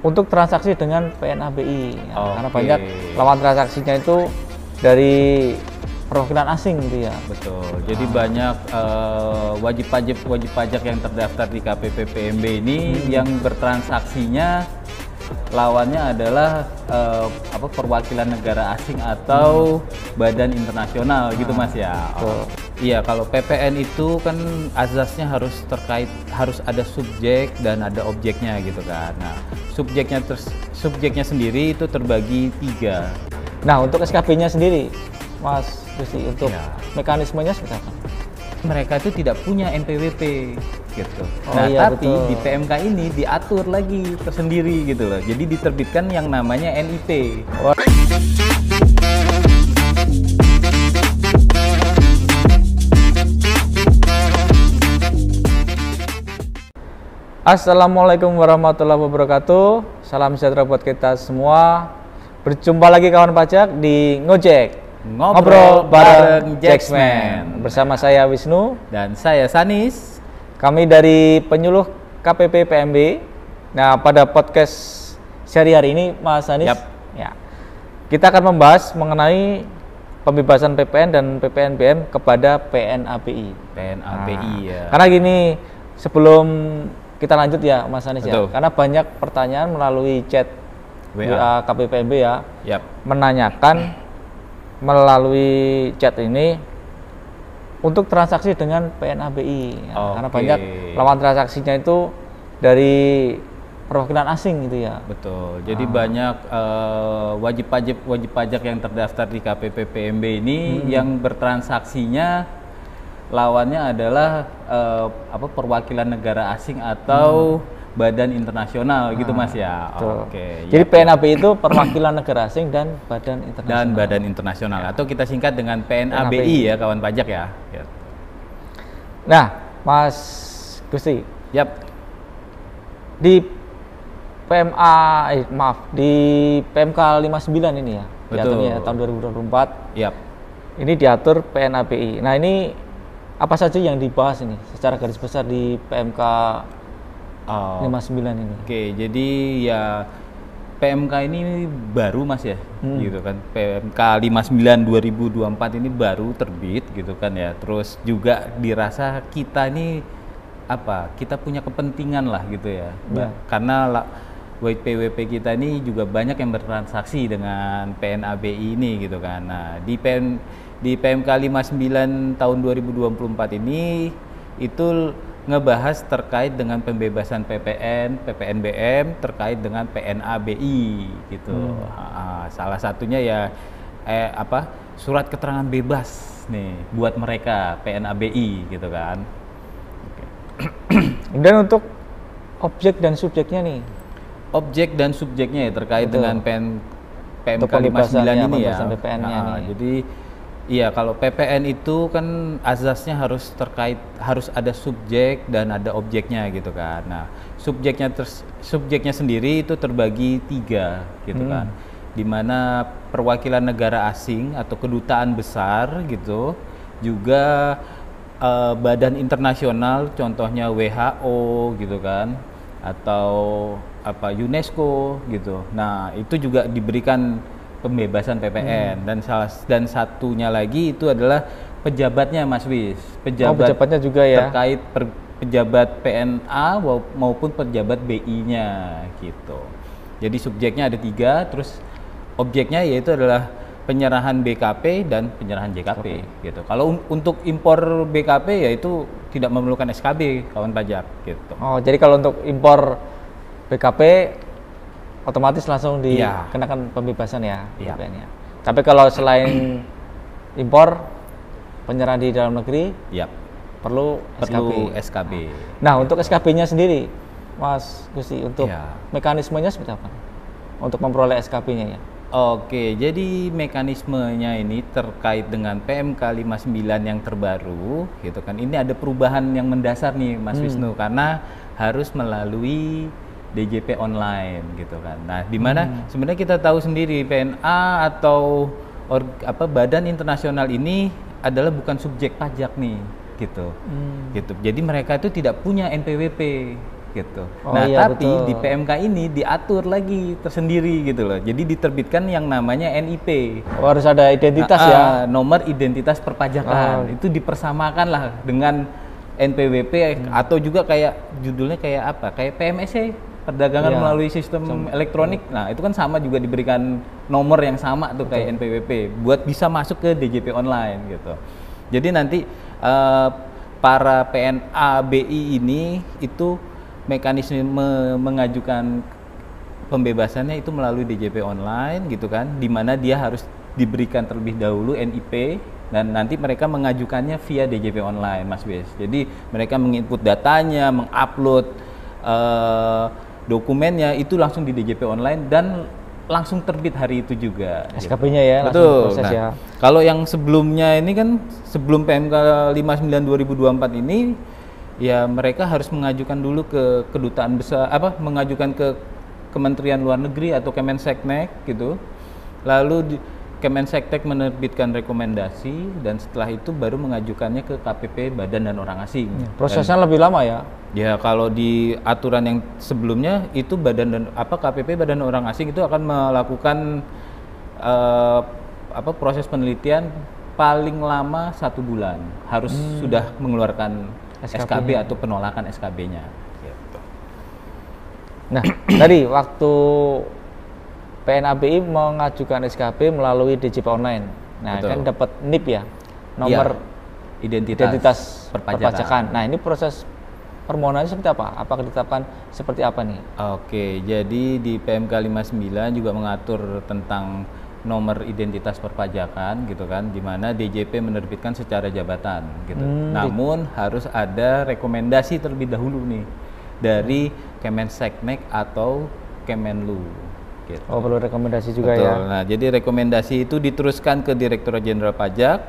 untuk transaksi dengan PNABI ya, Oke. karena banyak lawan transaksinya itu dari perwakilan asing gitu ya. Betul. Jadi banyak wajib pajak yang terdaftar di KPP PMB ini yang bertransaksinya lawannya adalah perwakilan negara asing atau badan internasional gitu Mas ya. betul. Iya, kalau PPN itu kan azasnya harus ada subjek dan ada objeknya gitu kan. Nah, subjeknya sendiri itu terbagi 3. Nah, untuk SKB-nya sendiri, Mas Gusti, untuk Ya. mekanismenya seperti apa? Mereka itu tidak punya NPWP gitu. Oh Nah, iya, tapi betul. di PMK ini diatur lagi tersendiri gitu loh. Jadi diterbitkan yang namanya NIP. Wah. Assalamualaikum warahmatullahi wabarakatuh. Salam sejahtera buat kita semua. Berjumpa lagi kawan pajak di Ngojek. Ngobrol bareng Jacksman. Bersama saya Wisnu. Dan saya Sanis. Kami dari penyuluh KPP PMB. Nah, pada podcast seri hari ini, Mas Sanis, Yap. ya, kita akan membahas mengenai pembebasan PPN dan PPNBM kepada PNABI. PNABI ya. Karena gini, sebelum kita lanjut ya, Mas Sanis ya, Betul. karena banyak pertanyaan melalui chat WA KPPMB ya, Yap. menanyakan melalui chat ini untuk transaksi dengan PNABI ya, karena Oke. banyak lawan transaksinya itu dari perwakilan asing gitu ya. Betul. Jadi banyak wajib pajak yang terdaftar di KPP PMB ini yang bertransaksinya lawannya adalah perwakilan negara asing atau badan internasional gitu Mas ya. Betul. Oke. Jadi Yap. PNABI itu perwakilan negara asing dan badan internasional. Dan badan internasional atau kita singkat dengan PNABI ya kawan pajak ya. Ya. Nah, Mas Gusti, Yap. di di PMK 59 ini ya, Betul. diaturnya ya, tahun 2024, Yap. ini diatur PNABI. Nah, ini apa saja yang dibahas ini secara garis besar di PMK Oh, 59 ini? Oke, jadi ya PMK ini baru Mas ya, gitu kan. PMK 59 2024 ini baru terbit gitu kan ya. Terus juga dirasa kita ini kita punya kepentingan lah gitu ya. Ya. Karena WPWP kita ini juga banyak yang bertransaksi dengan PNABI ini gitu kan. Nah, di PMK 59 tahun 2024 ini itu ngebahas terkait dengan pembebasan PPN, PPNBM terkait dengan PNABI gitu. Salah satunya ya surat keterangan bebas nih buat mereka PNABI gitu kan. Kemudian untuk objek dan subjeknya nih, Objek dan subjeknya ya terkait Betul. dengan PMK Untuk pembebasannya, 59 ini ya. pembebasan PPN-nya nih. Jadi iya, kalau PPN itu kan azasnya harus ada subjek dan ada objeknya gitu kan. Nah, subjeknya sendiri itu terbagi 3 gitu kan. Dimana perwakilan negara asing atau kedutaan besar gitu, juga badan internasional, contohnya WHO gitu kan, atau UNESCO gitu. Nah, itu juga diberikan pembebasan PPN dan satunya lagi itu adalah pejabatnya Mas Wis. pejabatnya juga ya. Terkait pejabat PNA maupun pejabat BI-nya gitu. Jadi subjeknya ada 3, terus objeknya yaitu adalah penyerahan BKP dan penyerahan JKP gitu. Kalau untuk impor BKP yaitu tidak memerlukan SKB kawan pajak gitu. Oh, jadi kalau untuk impor BKP otomatis langsung dikenakan pembebasan ya, Iya. PPN-nya. Tapi kalau selain impor, penyerahan di dalam negeri Yap. perlu SKB. Nah, untuk SKB-nya sendiri, Mas Gusti, untuk Ya. mekanismenya seperti apa? Untuk memperoleh SKB-nya ya? Oke, jadi mekanismenya ini terkait dengan PMK 59 yang terbaru gitu kan. Ini ada perubahan yang mendasar nih Mas Wisnu, karena harus melalui DJP online gitu kan. Nah, di mana sebenarnya kita tahu sendiri PNA atau badan internasional ini adalah bukan subjek pajak nih gitu. Gitu. Jadi mereka itu tidak punya NPWP gitu. Oh, Nah, iya, tapi betul. di PMK ini diatur lagi tersendiri gitu loh. Jadi diterbitkan yang namanya NIP. Oh, harus ada identitas ya. Nomor identitas perpajakan. Itu dipersamakan lah dengan NPWP atau juga kayak judulnya kayak apa? Kayak PMSE, perdagangan Iya. melalui sistem elektronik. Nah, itu kan sama juga diberikan nomor yang sama tuh kayak NPWP buat bisa masuk ke DJP online gitu. Jadi nanti para PNA BI ini itu mekanisme mengajukan pembebasannya itu melalui DJP online gitu kan, di mana dia harus diberikan terlebih dahulu NIP dan nanti mereka mengajukannya via DJP online, Mas Wes. Jadi mereka menginput datanya, mengupload dokumennya itu langsung di DJP online dan langsung terbit hari itu juga. SKP-nya ya, langsung Betul. proses ya. Kalau yang sebelumnya ini kan sebelum PMK 59 2024 ini ya mereka harus mengajukan dulu ke kedutaan besar mengajukan ke Kementerian Luar Negeri atau Kemenseknek gitu. Lalu Kemenseknek menerbitkan rekomendasi dan setelah itu baru mengajukannya ke KPP Badan dan Orang Asing. Prosesnya lebih lama ya. Ya kalau di aturan yang sebelumnya itu KPP Badan Orang Asing itu akan melakukan proses penelitian paling lama 1 bulan harus sudah mengeluarkan SKB atau penolakan SKB-nya. Gitu. Nah, tadi waktu PNABI mengajukan SKB melalui DJP online. Nah, Betul. kan dapat NIP ya, nomor identitas perpajakan. Nah, ini proses permohonannya seperti apa? Apakah ditetapkan seperti apa nih? Oke, jadi di PMK 59 juga mengatur tentang nomor identitas perpajakan gitu kan, di mana DJP menerbitkan secara jabatan gitu. Namun harus ada rekomendasi terlebih dahulu nih dari Kemenseknek atau Kemenlu. Gitu. Oh, perlu rekomendasi juga. Betul. Ya. Nah, jadi rekomendasi itu diteruskan ke Direktorat Jenderal Pajak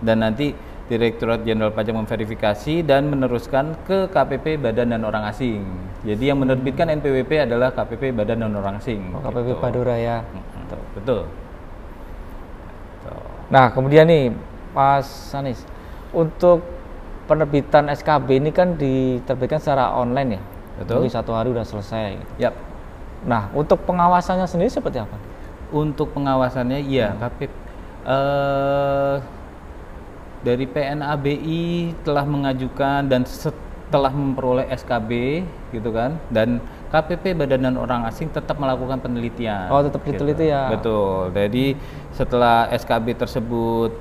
dan nanti Direktorat Jenderal Pajak memverifikasi dan meneruskan ke KPP Badan dan Orang Asing. Jadi yang menerbitkan NPWP adalah KPP Badan dan Orang Asing. Oh, KPP gitu. Padura ya. Betul. Nah, kemudian nih, Mas Sanis, untuk penerbitan SKB ini kan diterbitkan secara online ya? Betul. Mungkin 1 hari udah selesai. Yap. Nah, untuk pengawasannya sendiri seperti apa? Untuk pengawasannya, iya, KPP dari PNABI telah mengajukan dan setelah memperoleh SKB, gitu kan, dan KPP Badan dan Orang Asing tetap melakukan penelitian. Oh, tetap diteliti ya. Betul. Jadi setelah SKB tersebut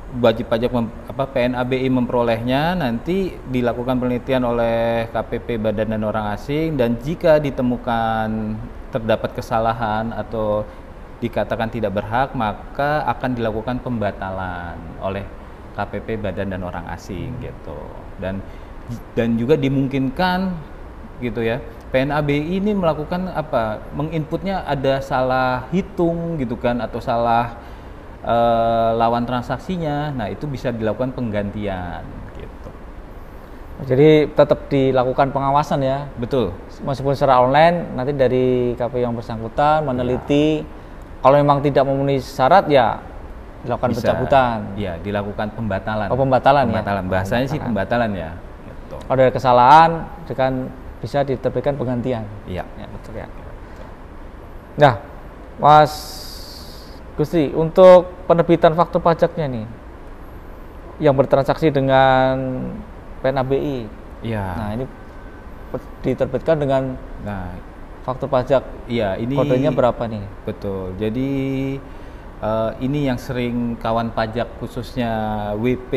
wajib pajak PNABI memperolehnya, nanti dilakukan penelitian oleh KPP Badan dan Orang Asing dan jika ditemukan terdapat kesalahan atau dikatakan tidak berhak, maka akan dilakukan pembatalan oleh KPP Badan dan Orang Asing gitu. Dan juga dimungkinkan gitu ya, PNABI ini melakukan menginputnya ada salah hitung gitu kan, atau salah lawan transaksinya. Nah, itu bisa dilakukan penggantian gitu. Jadi tetap dilakukan pengawasan ya. Betul. Meskipun secara online, nanti dari KPU yang bersangkutan meneliti, kalau memang tidak memenuhi syarat ya dilakukan pencabutan. Iya, dilakukan pembatalan. Oh, pembatalan ya. Bahasanya sih pembatalan ya. Gitu. Kalau ada kesalahan, kan bisa diterbitkan penggantian. Iya. Ya, betul ya. Nah, Mas Gusti, untuk penerbitan faktur pajaknya nih, yang bertransaksi dengan PNABI. Iya. Nah, ini diterbitkan dengan faktur pajak. Iya, ini kodenya berapa nih? Betul. Jadi ini yang sering kawan pajak khususnya WP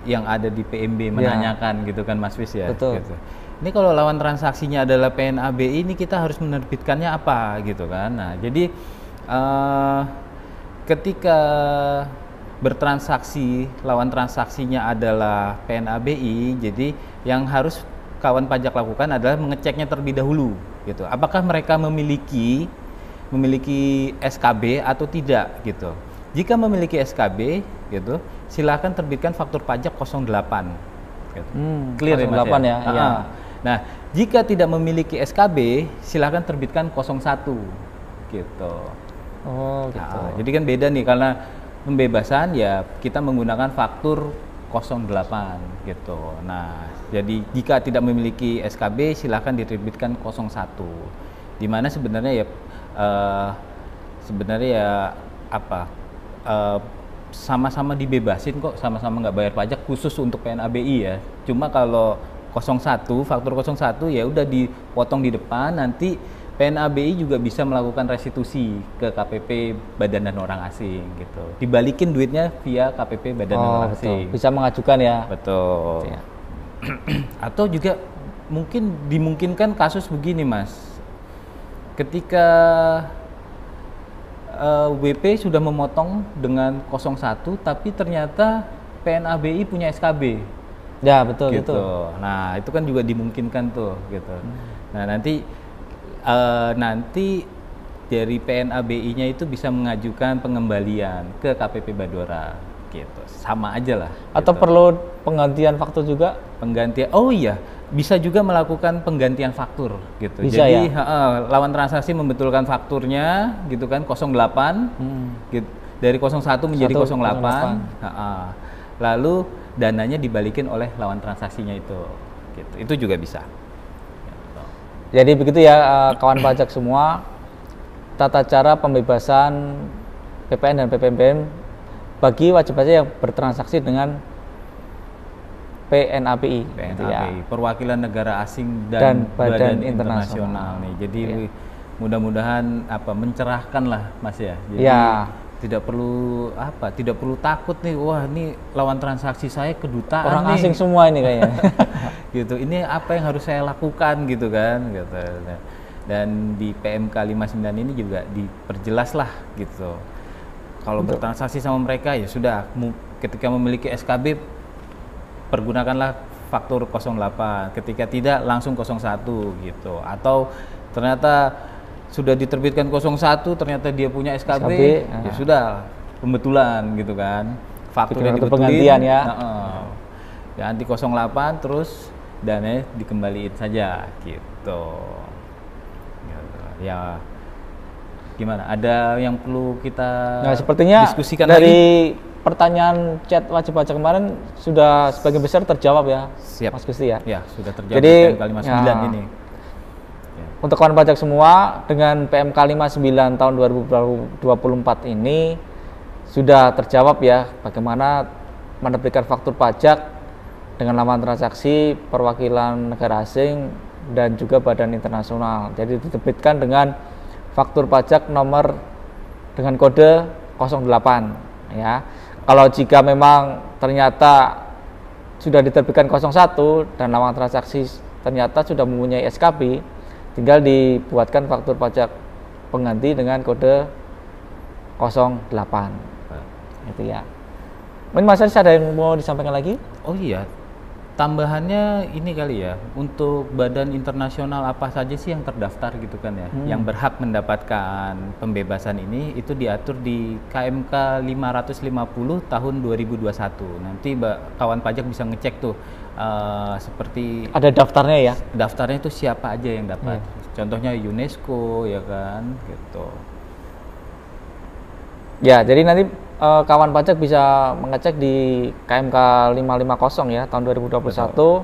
yang ada di PMB menanyakan gitu kan, Mas Wis ya. Betul. Gitu. Ini kalau lawan transaksinya adalah PNABI, ini kita harus menerbitkannya apa gitu kan. Nah, jadi ketika bertransaksi, lawan transaksinya adalah PNABI, jadi yang harus kawan pajak lakukan adalah mengeceknya terlebih dahulu gitu. Apakah mereka memiliki SKB atau tidak gitu. Jika memiliki SKB gitu, silakan terbitkan faktur pajak 08 gitu. Clear 08 ya, Mas ya? Ya. Nah, jika tidak memiliki SKB, silakan terbitkan 01 gitu. Oh, gitu. Nah, jadi kan beda nih, karena pembebasan ya kita menggunakan faktur 08 gitu. Nah, Jadi jika tidak memiliki SKB silahkan diterbitkan 01. Di mana sebenarnya ya sama-sama dibebasin kok, sama-sama nggak bayar pajak khusus untuk PNABI ya. Cuma kalau 01, faktur 01 ya udah dipotong di depan, nanti PNABI juga bisa melakukan restitusi ke KPP Badan dan Orang Asing gitu. Dibalikin duitnya via KPP Badan dan Orang Asing. Bisa mengajukan ya. Betul. Ya. Atau juga dimungkinkan kasus begini Mas. Ketika WP sudah memotong dengan 01 tapi ternyata PNABI punya SKB. Ya, betul gitu. gitu. Nah, itu kan juga dimungkinkan tuh gitu. Nah, nanti dari PNABI-nya itu bisa mengajukan pengembalian ke KPP Badora gitu. Sama aja lah. Atau gitu. perlu penggantian faktur juga? Penggantian. Oh iya, bisa juga melakukan penggantian faktur gitu. Bisa, jadi ya? lawan transaksi membetulkan fakturnya gitu kan 08 gitu, dari 01 menjadi 08. Lalu dananya dibalikin oleh lawan transaksinya itu gitu. Itu juga bisa. Gitu. Jadi begitu ya kawan pajak semua, tata cara pembebasan PPN dan PPNBM bagi wajib pajak yang bertransaksi dengan PNABI. PNABI, ya. Perwakilan negara asing dan badan internasional nih. Jadi mudah-mudahan mencerahkan lah Mas ya. Jadi tidak perlu takut nih. Wah, ini lawan transaksi saya kedutaan orang nih. asing semua ini kayaknya. Gitu. Ini apa yang harus saya lakukan gitu kan gitu. Dan di PMK 59 ini juga diperjelas lah gitu. Kalau bertransaksi sama mereka ya sudah, ketika memiliki SKB pergunakanlah faktur 08, ketika tidak langsung 01 gitu. Atau ternyata sudah diterbitkan 01 ternyata dia punya SKB ya sudah pembetulan gitu kan. Fakturnya dibetulin, penggantian ya. Ganti 08 terus dananya dikembaliin saja gitu. Ya gimana? Ada yang perlu kita diskusikan dari pertanyaan chat wajib pajak kemarin sudah sebagian besar terjawab ya. Siap. Mas Gusti ya. Ya, sudah terjawab. Jadi PMK 59 ini. Untuk kawan pajak semua, dengan PMK 59 tahun 2024 ini sudah terjawab ya bagaimana menerbitkan faktur pajak dengan laman transaksi perwakilan negara asing dan juga badan internasional. Jadi diterbitkan dengan faktur pajak nomor dengan kode 08 ya. Kalau jika memang ternyata sudah diterbitkan 01 dan laman transaksi ternyata sudah mempunyai SKB, tinggal dibuatkan faktur pajak pengganti dengan kode 08. Itu ya. Mungkin Mas Aris ada yang mau disampaikan lagi? Oh iya. Tambahannya ini kali ya, untuk badan internasional apa saja sih yang terdaftar gitu kan ya, yang berhak mendapatkan pembebasan ini itu diatur di KMK 550 tahun 2021. Nanti kawan pajak bisa ngecek tuh seperti ada daftarnya ya. Daftarnya itu siapa aja yang dapat. Contohnya UNESCO ya kan gitu. Ya, jadi nanti kawan pajak bisa mengecek di KMK 550 ya tahun 2021. Betul.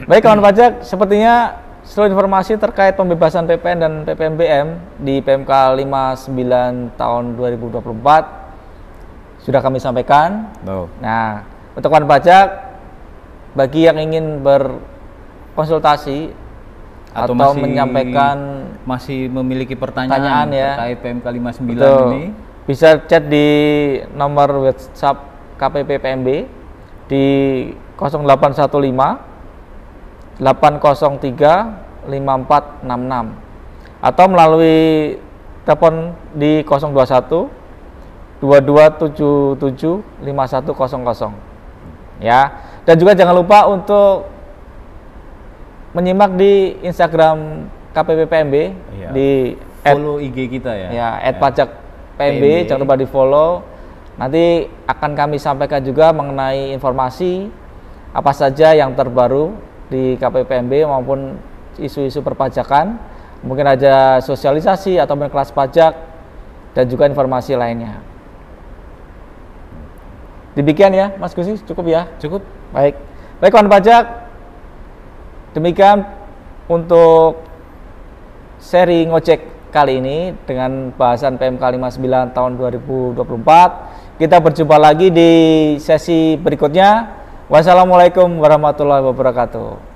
Baik kawan pajak, sepertinya seluruh informasi terkait pembebasan PPN dan PPNBM di PMK 59 tahun 2024 sudah kami sampaikan. Nah, untuk kawan pajak bagi yang ingin berkonsultasi atau menyampaikan masih memiliki pertanyaan ya terkait PMK 59 ini, bisa chat di nomor WhatsApp KPP PMB di 0815 803 5466 atau melalui telepon di 021 2277 5100 ya. Dan juga jangan lupa untuk menyimak di Instagram KPP PMB di follow IG kita ya. Ya, @pajak PMB, jangan lupa di follow. Nanti akan kami sampaikan juga mengenai informasi apa saja yang terbaru di KPP PMB maupun isu-isu perpajakan. Mungkin ada sosialisasi atau kelas pajak dan juga informasi lainnya. Demikian ya Mas Gusti, cukup ya? Cukup. Baik Baik kawan pajak, demikian untuk seri ngojek kali ini dengan bahasan PMK 59 tahun 2024. Kita berjumpa lagi di sesi berikutnya. Wassalamualaikum warahmatullahi wabarakatuh.